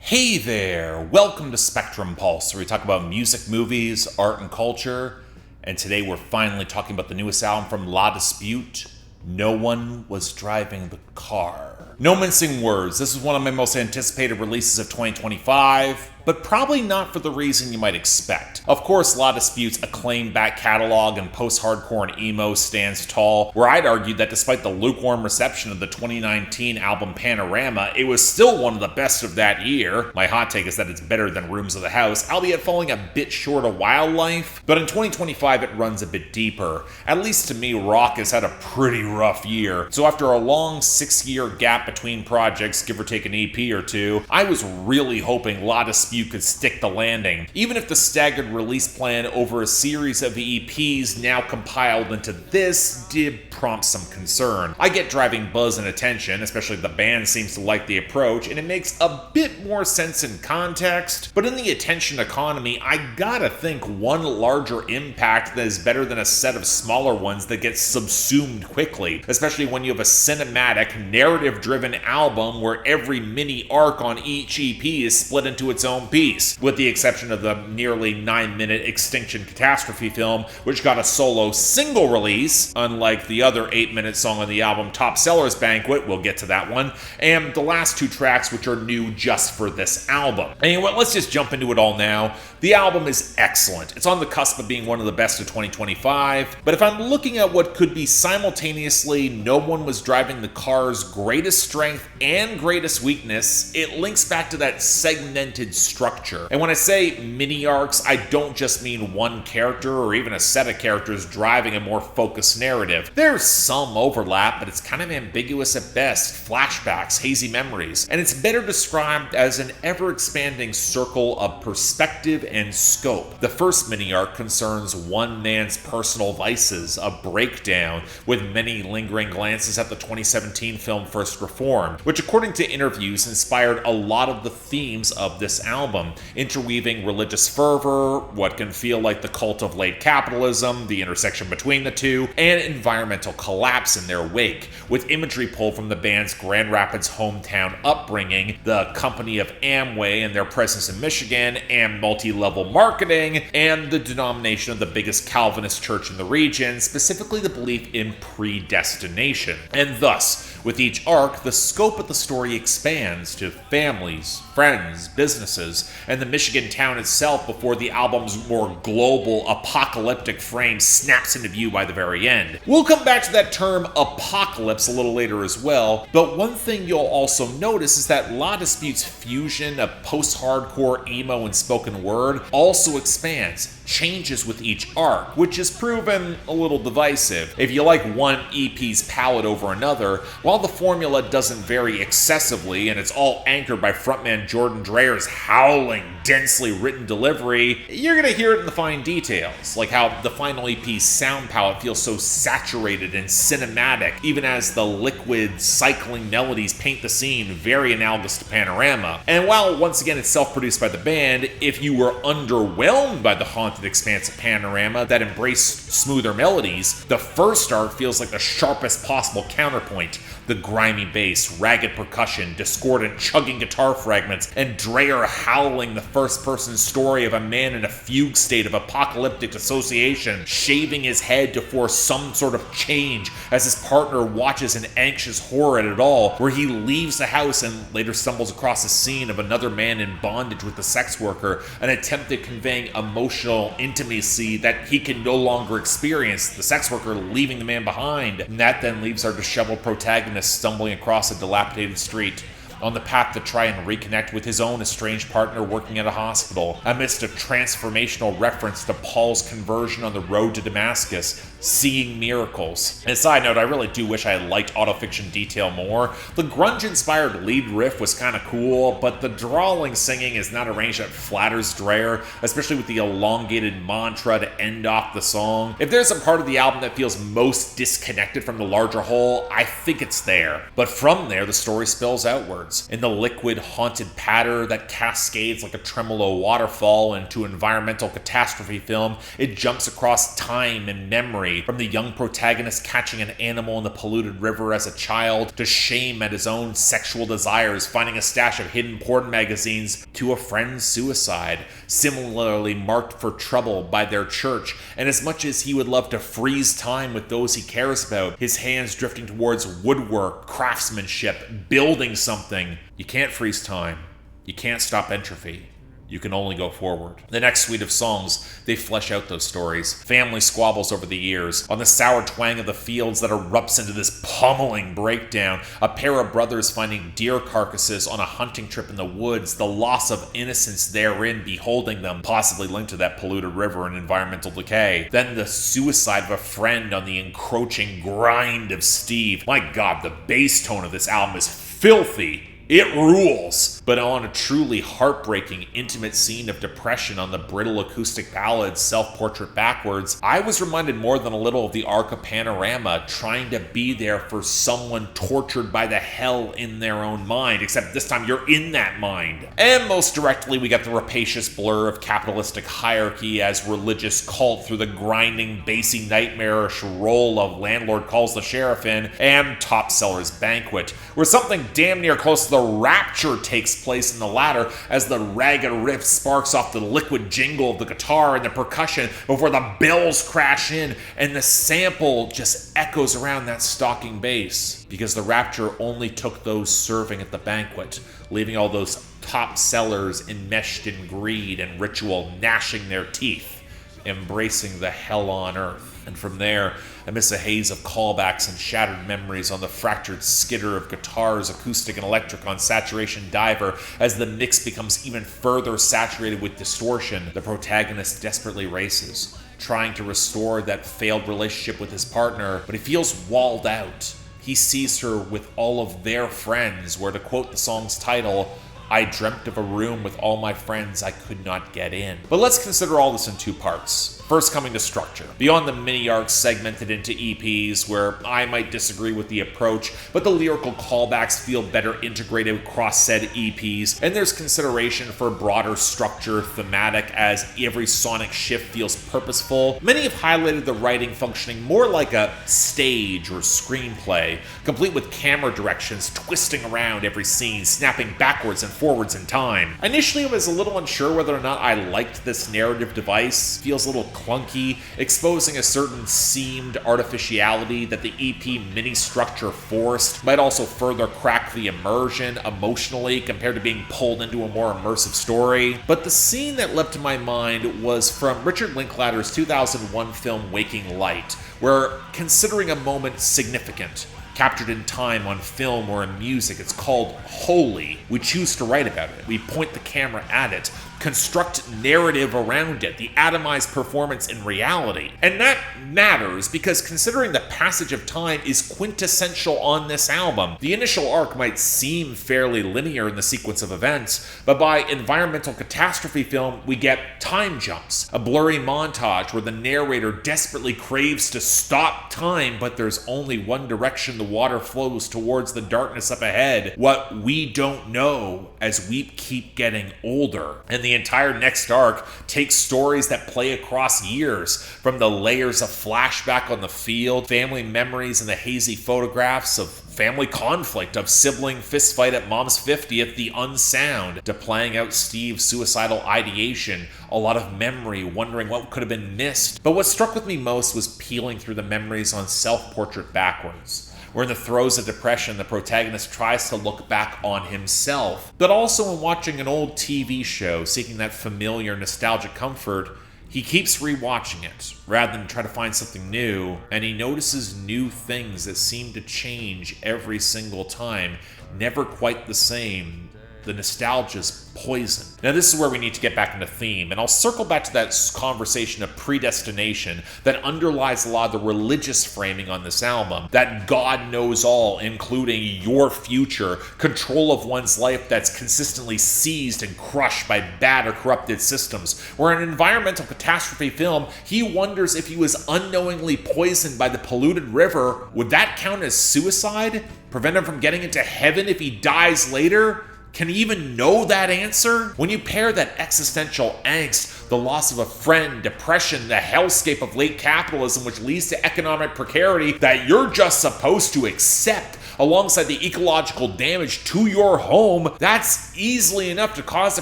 Hey there, welcome to Spectrum Pulse, where we talk about music, movies, art, and culture. And today we're finally talking about the newest album from La Dispute, No One Was Driving the Car. No mincing words, this is one of my most anticipated releases of 2025, but probably not for the reason you might expect. Of course, La Dispute's acclaimed back catalog and post-hardcore and emo stands tall, where I'd argue that despite the lukewarm reception of the 2019 album Panorama, it was still one of the best of that year. My hot take is that it's better than Rooms of the House, albeit falling a bit short of Wildlife. But in 2025, it runs a bit deeper. At least to me, rock has had a pretty rough year. So after a long 6-year gap between projects, give or take an EP or two, I was really hoping La Dispute could stick the landing, even if the staggered release plan over a series of EPs now compiled into this did prompt some concern. I get driving buzz and attention, especially if the band seems to like the approach, and it makes a bit more sense in context, but in the attention economy, I gotta think one larger impact that is better than a set of smaller ones that get subsumed quickly, especially when you have a cinematic, narrative-driven album where every mini arc on each EP is split into its own piece, with the exception of the nearly 9-minute Extinction Catastrophe Film, which got a solo single release, unlike the other 8-minute song on the album Top Seller's Banquet, we'll get to that one, and the last 2 tracks which are new just for this album. Anyway, let's just jump into it all now. The album is excellent. It's on the cusp of being one of the best of 2025, but if I'm looking at what could be simultaneously No One Was Driving the Car's greatest strength and greatest weakness, it links back to that segmented structure. And when I say mini arcs, I don't just mean one character or even a set of characters driving a more focused narrative. There's some overlap, but it's kind of ambiguous at best, flashbacks, hazy memories, and it's better described as an ever-expanding circle of perspective and scope. The first mini arc concerns one man's personal vices, a breakdown, with many lingering glances at the 2017 film First Reformed, which according to interviews inspired a lot of the themes of this album, interweaving religious fervor, what can feel like the cult of late capitalism, the intersection between the two, and environmental collapse in their wake, with imagery pulled from the band's Grand Rapids hometown upbringing, the company of Amway and their presence in Michigan, and multi-level marketing, and the denomination of the biggest Calvinist church in the region, specifically the belief in predestination. And thus, with each arc, the scope of the story expands to families, friends, businesses, and the Michigan town itself before the album's more global, apocalyptic frame snaps into view by the very end. We'll come back to that term apocalypse a little later as well, but one thing you'll also notice is that La Dispute's fusion of post-hardcore emo and spoken word also expands, changes with each arc, which has proven a little divisive. If you like one EP's palette over another, while the formula doesn't vary excessively and it's all anchored by frontman Jordan Dreyer's howling, densely written delivery, you're gonna hear it in the fine details, like how the final EP's sound palette feels so saturated and cinematic, even as the liquid, cycling melodies paint the scene very analogous to Panorama. And while once again it's self-produced by the band, if you were underwhelmed by the haunted expanse of Panorama that embraced smoother melodies, the first arc feels like the sharpest possible counterpoint. The grimy bass, ragged percussion, discordant chugging guitar fragments, and Dreyer howling the first-person story of a man in a fugue state of apocalyptic dissociation, shaving his head to force some sort of change as his partner watches in anxious horror at it all, where he leaves the house and later stumbles across a scene of another man in bondage with the sex worker, an attempt at conveying emotional intimacy that he can no longer experience, the sex worker leaving the man behind. And that then leaves our disheveled protagonist stumbling across a dilapidated street, on the path to try and reconnect with his own estranged partner working at a hospital, amidst a transformational reference to Paul's conversion on the road to Damascus, seeing miracles. And a side note, I really do wish I had liked Autofiction Detail more. The grunge-inspired lead riff was kind of cool, but the drawling singing is not arranged that flatters Dreyer, especially with the elongated mantra to end off the song. If there's a part of the album that feels most disconnected from the larger whole, I think it's there. But from there, the story spills outward. backwards. In the liquid haunted patter that cascades like a tremolo waterfall into environmental catastrophe film, it jumps across time and memory, from the young protagonist catching an animal in the polluted river as a child, to shame at his own sexual desires, finding a stash of hidden porn magazines, to a friend's suicide, similarly marked for trouble by their church. And as much as he would love to freeze time with those he cares about, his hands drifting towards woodwork, craftsmanship, building something, you can't freeze time. You can't stop entropy. You can only go forward. The next suite of songs, they flesh out those stories. Family squabbles over the years, on the sour twang of the fields that erupts into this pummeling breakdown, a pair of brothers finding deer carcasses on a hunting trip in the woods, the loss of innocence therein beholding them, possibly linked to that polluted river and environmental decay. Then the suicide of a friend on the encroaching grind of Steve. My God, the bass tone of this album is filthy. It rules! But on a truly heartbreaking, intimate scene of depression on the brittle acoustic ballad Self-Portrait Backwards, I was reminded more than a little of the arc of Panorama, trying to be there for someone tortured by the hell in their own mind, except this time you're in that mind. And most directly, we got the rapacious blur of capitalistic hierarchy as religious cult through the grinding, bassy, nightmarish role of Landlord Calls the Sheriff in, and Top Seller's Banquet, where something damn near close to the rapture takes place in the latter as the ragged riff sparks off the liquid jingle of the guitar and the percussion before the bells crash in and the sample just echoes around that stalking bass, because the rapture only took those serving at the banquet, leaving all those top sellers enmeshed in greed and ritual, gnashing their teeth, embracing the hell on earth. And from there, amidst a haze of callbacks and shattered memories on the fractured skitter of guitars, acoustic and electric on Saturation Diver, as the mix becomes even further saturated with distortion, the protagonist desperately races, trying to restore that failed relationship with his partner, but he feels walled out. He sees her with all of their friends, where, to quote the song's title, I dreamt of a room with all my friends I could not get in. But let's consider all this in two parts. First, coming to structure. Beyond the mini-arcs segmented into EPs, where I might disagree with the approach, but the lyrical callbacks feel better integrated across said EPs, and there's consideration for broader structure, thematic, as every sonic shift feels purposeful. Many have highlighted the writing functioning more like a stage or screenplay, complete with camera directions twisting around every scene, snapping backwards and forwards in time. Initially, I was a little unsure whether or not I liked this narrative device. Feels a little clunky, exposing a certain seamed artificiality that the EP mini structure forced. Might also further crack the immersion emotionally compared to being pulled into a more immersive story. But the scene that leapt to my mind was from Richard Linklater's 2001 film Waking Light, where, considering a moment significant, captured in time on film or in music, it's called Holy. We choose to write about it. We point the camera at it, construct narrative around it, the atomized performance in reality. And that matters because considering the passage of time is quintessential on this album. The initial arc might seem fairly linear in the sequence of events, but by environmental catastrophe film, we get time jumps, a blurry montage where the narrator desperately craves to stop time, but there's only one direction the water flows towards the darkness up ahead, what we don't know as we keep getting older. And the entire next arc takes stories that play across years, from the layers of flashback on the field, family memories and the hazy photographs of family conflict, of sibling fistfight at mom's 50th, the Unsound, to playing out Steve's suicidal ideation, a lot of memory, wondering what could have been missed. But what struck with me most was peeling through the memories on Self-Portrait Backwards, where in the throes of depression, the protagonist tries to look back on himself. But also in watching an old TV show, seeking that familiar, nostalgic comfort, he keeps rewatching it, rather than try to find something new, and he notices new things that seem to change every single time, never quite the same, The nostalgia's poison. Now this is where we need to get back into theme, and I'll circle back to that conversation of predestination that underlies a lot of the religious framing on this album, that God knows all, including your future, control of one's life that's consistently seized and crushed by bad or corrupted systems. Where in environmental catastrophe film, he wonders if he was unknowingly poisoned by the polluted river, would that count as suicide? Prevent him from getting into heaven if he dies later? Can he even know that answer? When you pair that existential angst, the loss of a friend, depression, the hellscape of late capitalism which leads to economic precarity that you're just supposed to accept, alongside the ecological damage to your home, that's easily enough to cause the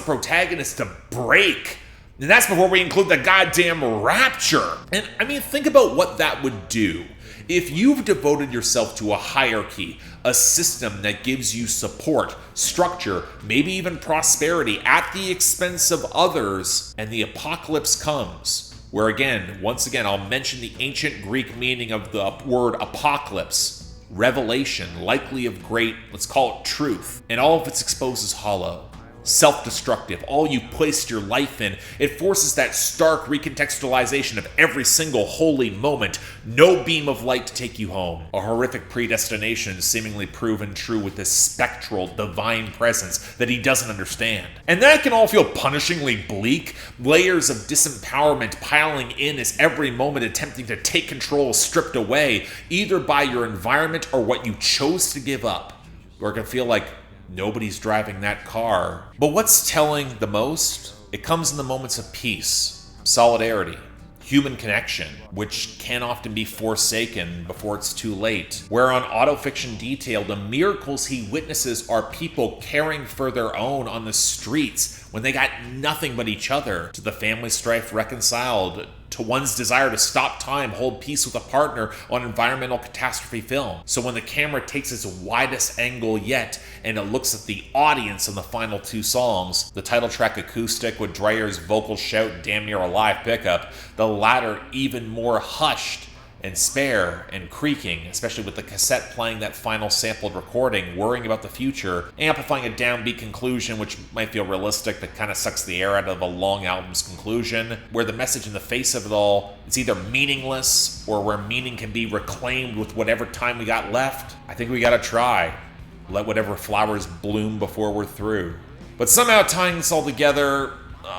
protagonist to break. And that's before we include the goddamn rapture. And I mean, think about what that would do. If you've devoted yourself to a hierarchy, a system that gives you support, structure, maybe even prosperity at the expense of others, and the apocalypse comes, where once again, I'll mention the ancient Greek meaning of the word apocalypse, revelation, likely of great, let's call it truth, and all of its exposed is hollow, self-destructive, all you placed your life in. It forces that stark recontextualization of every single holy moment, no beam of light to take you home. A horrific predestination seemingly proven true with this spectral, divine presence that he doesn't understand. And that can all feel punishingly bleak, layers of disempowerment piling in as every moment attempting to take control is stripped away, either by your environment or what you chose to give up. Or it can feel like nobody's driving that car. But what's telling the most? It comes in the moments of peace, solidarity, human connection, which can often be forsaken before it's too late. Where on Autofiction Detail, the miracles he witnesses are people caring for their own on the streets when they got nothing but each other, to the family strife reconciled, to one's desire to stop time, hold peace with a partner on environmental catastrophe film. So when the camera takes its widest angle yet, and it looks at the audience in the final two songs, the title track acoustic with Dreyer's vocal shout damn near a live pickup, the latter even more hushed and spare and creaking, especially with the cassette playing that final sampled recording, worrying about the future, amplifying a downbeat conclusion which might feel realistic but kind of sucks the air out of a long album's conclusion, where the message in the face of it all is either meaningless or where meaning can be reclaimed with whatever time we got left. I think we gotta try. Let whatever flowers bloom before we're through. But somehow tying this all together,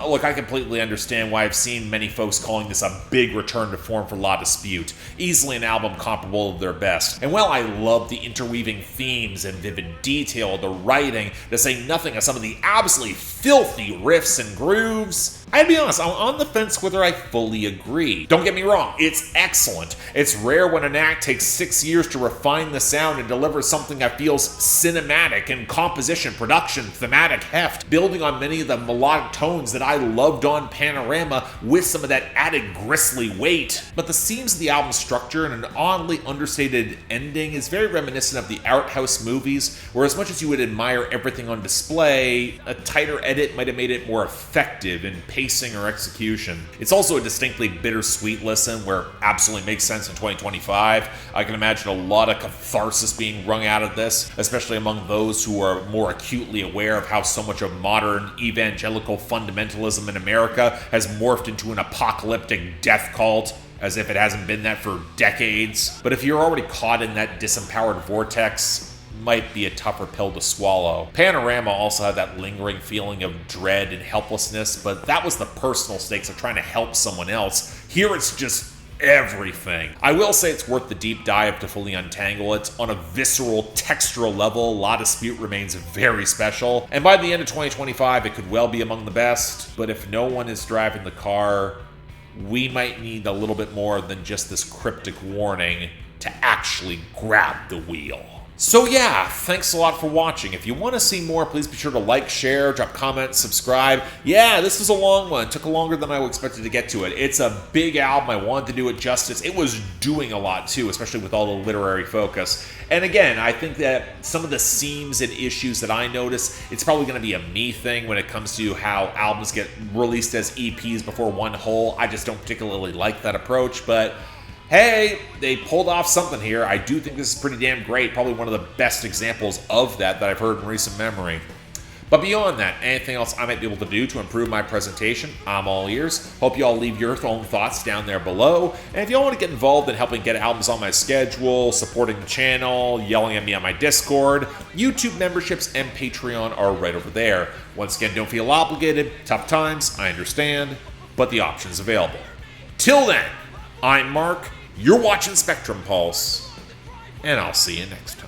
look, I completely understand why I've seen many folks calling this a big return to form for La Dispute, easily an album comparable to their best. And while I love the interweaving themes and vivid detail of the writing, to say nothing of some of the absolutely filthy riffs and grooves, I'd be honest, I'm on the fence whether I fully agree. Don't get me wrong, it's excellent. It's rare when an act takes 6 years to refine the sound and deliver something that feels cinematic in composition, production, thematic heft, building on many of the melodic tones that I loved on Panorama with some of that added grisly weight. But the seams of the album's structure and an oddly understated ending is very reminiscent of the art house movies, where as much as you would admire everything on display, a tighter edit might have made it more effective in pacing or execution. It's also a distinctly bittersweet listen where absolutely makes sense in 2025. I can imagine a lot of catharsis being wrung out of this, especially among those who are more acutely aware of how so much of modern evangelical fundamentalism in America has morphed into an apocalyptic death cult, as if it hasn't been that for decades. But if you're already caught in that disempowered vortex, might be a tougher pill to swallow. Panorama also had that lingering feeling of dread and helplessness, but that was the personal stakes of trying to help someone else. Here it's just everything. I will say it's worth the deep dive to fully untangle it. On a visceral, textural level, La Dispute remains very special, and by the end of 2025 it could well be among the best. But if no one is driving the car, we might need a little bit more than just this cryptic warning to actually grab the wheel. So yeah, thanks a lot for watching. If you want to see more, please be sure to like, share, drop comments, subscribe. Yeah, this was a long one. It took longer than I expected to get to it. It's a big album. I wanted to do it justice. It was doing a lot too, especially with all the literary focus. And again, I think that some of the seams and issues that I notice, it's probably going to be a me thing when it comes to how albums get released as EPs before one whole. I just don't particularly like that approach, but hey, they pulled off something here. I do think this is pretty damn great. Probably one of the best examples of that I've heard in recent memory. But beyond that, anything else I might be able to do to improve my presentation, I'm all ears. Hope you all leave your own thoughts down there below. And if you all want to get involved in helping get albums on my schedule, supporting the channel, yelling at me on my Discord, YouTube memberships and Patreon are right over there. Once again, don't feel obligated. Tough times, I understand, but the option's available. Till then, I'm Mark, you're watching Spectrum Pulse, and I'll see you next time.